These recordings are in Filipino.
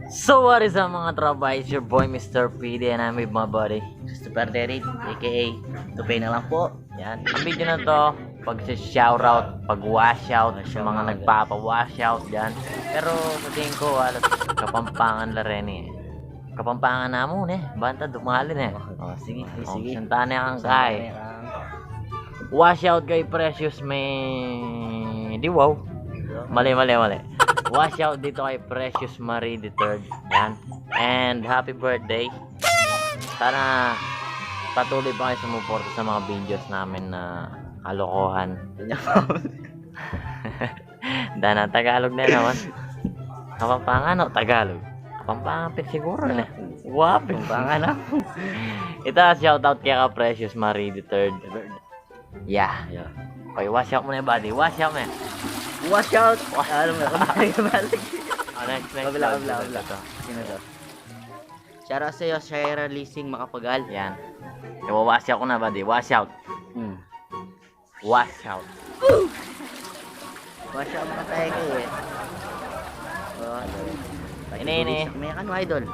So what is up mga tropa? It's your boy Mr. PD and I'm with my buddy Christopher Derrick aka Tupay na lang po. Yan. Ang video na to pag-shoutout, pag-washout sa mga nagpapa-washout dyan. Pero sa tingin ko alas Kapampangan la rin eh. Kapampangan na mo eh. Banta dumalin eh. Oh, sige. Santana kang kay. Washout kay Precious may... Di wow. Mali. Washout dito kay Precious Marie III. Yan. And happy birthday. Sana patuloy pa kayo sumuporta sa mga videos namin na kalokohan. Dana Tagalog na naman. Kapampangan o Tagalog? Kapampangan siguro na. Wap, Kapampangan na. Ito shoutout kay ka Precious Marie III. Yeah. Okay, washout mo na yung body. Washout mo. Washout! Alam mo, balik. Next. Kabila. Sino to? Shoutout sa'yo, Shira Leasing Makapagal. Yan. Washout ko na body. Washout. Washout. Washout mga tayo kayo eh. Ini. May kano idol?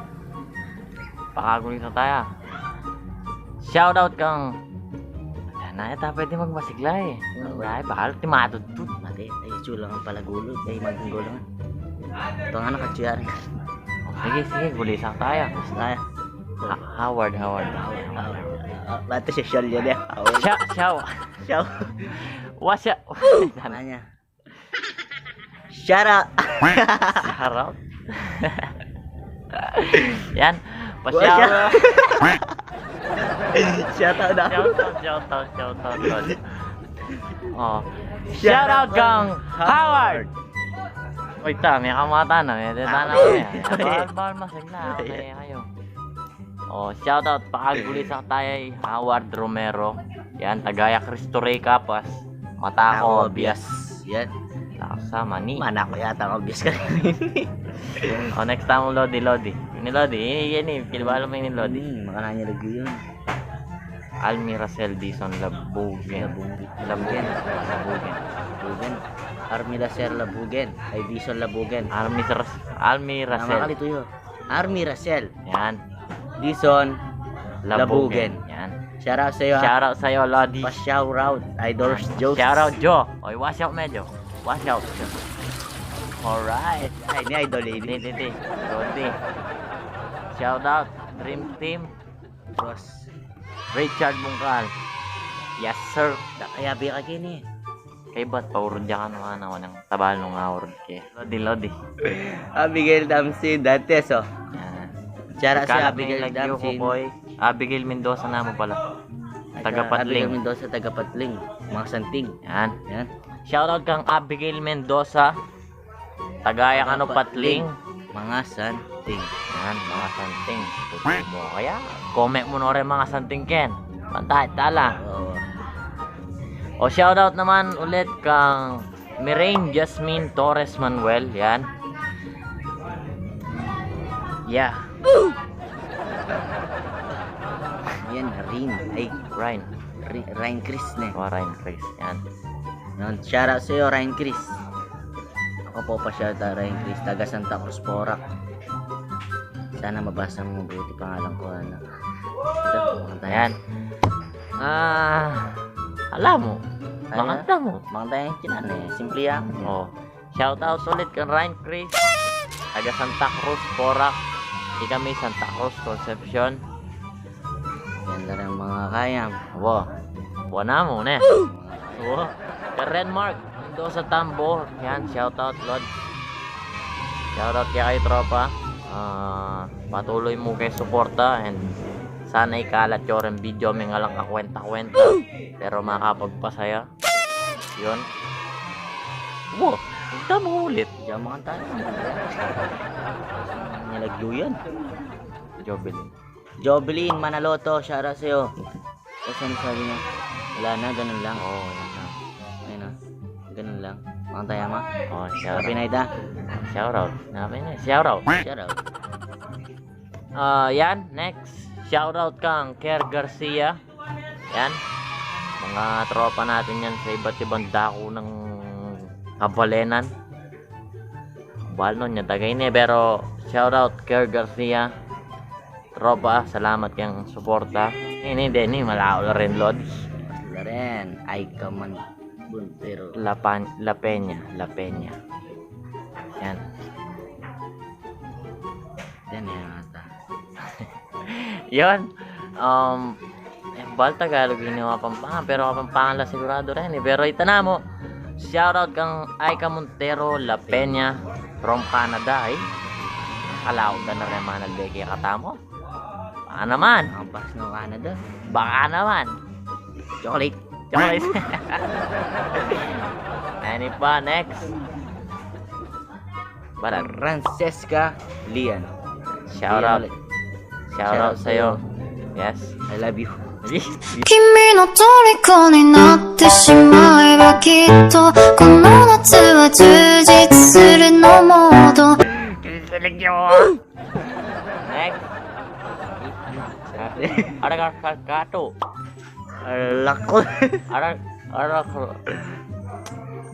Pakagulit na tayo. Shoutout kang... Na ita pwede magmasigla eh. Ay, bakal timatutut. Mati, ay chula kang palagulod. Ay maginggulo nga. Ito nga nakatsiyari. Sige, gulisak tayo. Tayo. Howard. Bato siya shell yan eh. Shaw. Wasya. Ano niya? Shoutout! Shoutout. Yan. Pasyaw. Shoutout na. Shoutout. Oh. Shoutout kang Howard. Uy, may kamata na. May detana kami. Bawal masigla. Okay kayo. Oh, shoutout. Pakagulisak tayo ay Howard Romero. Yan, tagaya Cristo Rey Capas. Mata ko, bias. Yan. Taksa, mani. Mana ko yata ang obvious ka rin. Oh, next time Lodi. Ini Lodi. Yan eh. Kilibalo mo yung Lodi. Makananya lagi yun. Almira Dison Labugen. Armira Sel Labugen. Ay Dison Labugen. Almira Sel. Nama kali tuyo. Armira Sel. Yan. Dison Labugen. Yan. Shoutout sa'yo. Lodi. Pa-shoutout. Idol Joe. Shoutout Joe. Oy, washout medyo. Washout. Alright. Ay, ni Idol ini. Lodi. Shoutout Dream Team. Boss. Richard Bungkal. Yes sir. Kaya biya ka kini. Kay ba't paurod ka naman ng tabal nung award kay. Lodi. Abigail Damsin Dantes oh. Yan. Shoutout si Abigail Abigail Damsin. boy. Abigail Mendoza na mo pala. Tagapatling. Abigail Mendoza Tagapatling. Mga santing. Yan. Yan. Shoutout kang Abigail Mendoza. Tagaya ka no patling. Mga santing. Yan, mga santing. Puti mo kaya. Comment mo na rin mga santing ken. Pantay, tala. Oo. O shoutout naman ulit kang Mirain Jasmine Torres Manuel. Yan. Yeah. Yan, Rin. Ay, Ryan Chris ne. O Ryan Chris. Yan. Yan, shoutout sa'yo, Ryan Chris. Ako po pa shoutout, Ryan Chris. Taga Santa Cruz, Porac. Sana mabasa mo buti pangalan ko. Ano. Ito, Ayan. Alam mo. Makanta mo. Makanta yung kinan eh. Simple yan. Oh. Shoutout ulit kang Ryan Chris. Taga Santa Cruz, Porac. Di kami Santa Cruz, Concepcion. Yan na rin mga kayam. Wow. Buwana mo na. Wow. Karen Mark. Mendoza Tambo. Yan. Shoutout, Lord. Shoutout kaya kayo, tropa. Patuloy mo kayo suporta. And sana ikalat yung rin video. May nga lang kakwenta-kwenta. Pero makapagpasaya. Yun. Wow. Ito mo ulit. Diyan makanta na. Nilagyo yan. Jovelyn Manaloto, shoutout sa'yo. Tapos ano sabi niya? Wala na, ganun lang. Oh, yan na. Ayun na, ganun lang. Makantaya ma? Oh, Sabi na ita. Shoutout. Napin na. Shoutout. Shoutout. Yan. Next. Shoutout kang Ker Garcia. Yan. Mga tropa natin yan sa iba't ibang dako ng kabalenan. Walo niya tagay ni pero shoutout Kerr Garcia. Tropa, salamat yang suporta. Ini din ni malao rin Lods. Sila rin. Ay ka man. Pero La Peña. Yan. yan yan ata. Yon. Bal Tagalog ginawa Pampangan pero Kapampangan la sigurado rin eh. Pero itana mo. Shoutout kang Aika Montero La Peña from Canada eh. Kalao ka na rin manaldeki katamo. Baka naman. Ang box ng Canada. Baka naman. Chocolate. Chocolate. Any pa next? Balat. Francesca Lian. Shoutout. Shoutout sa'yo. Yes. I love you. 君の虜になってしまえばきっとこの夏は充実するのモード Next. Ada kartu. Lako.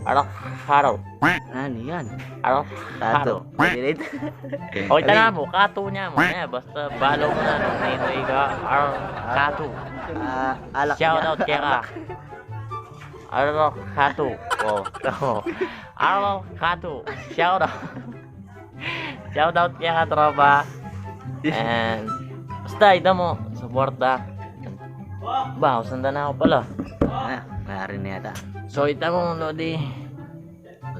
Ada karo. Ano yan? Ada Tato. karo. Pwede rin. O itana mo, kato niya mo. Basta balo mo na nung ninoy ka. Ada kato. Alak Shoutout niya. kaya ka. Ada kato. Oh, tamo. Ada kato. Shoutout. Shoutout kaya ka, tropa. And basta ito mo, suporta. Ba, sanda na ako pala. Maaari na yata. So ito mo, Lodi.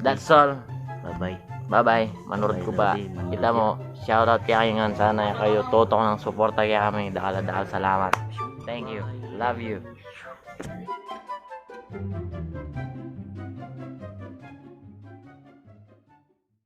That's all. Bye-bye. Bye-bye. Manurod ko ba? Bye, Lodi. Kita mo, shoutout kaya kayo nga. Sana kayo totok ng suporta kaya kami. Dakal-dakal salamat. Thank you. Love you.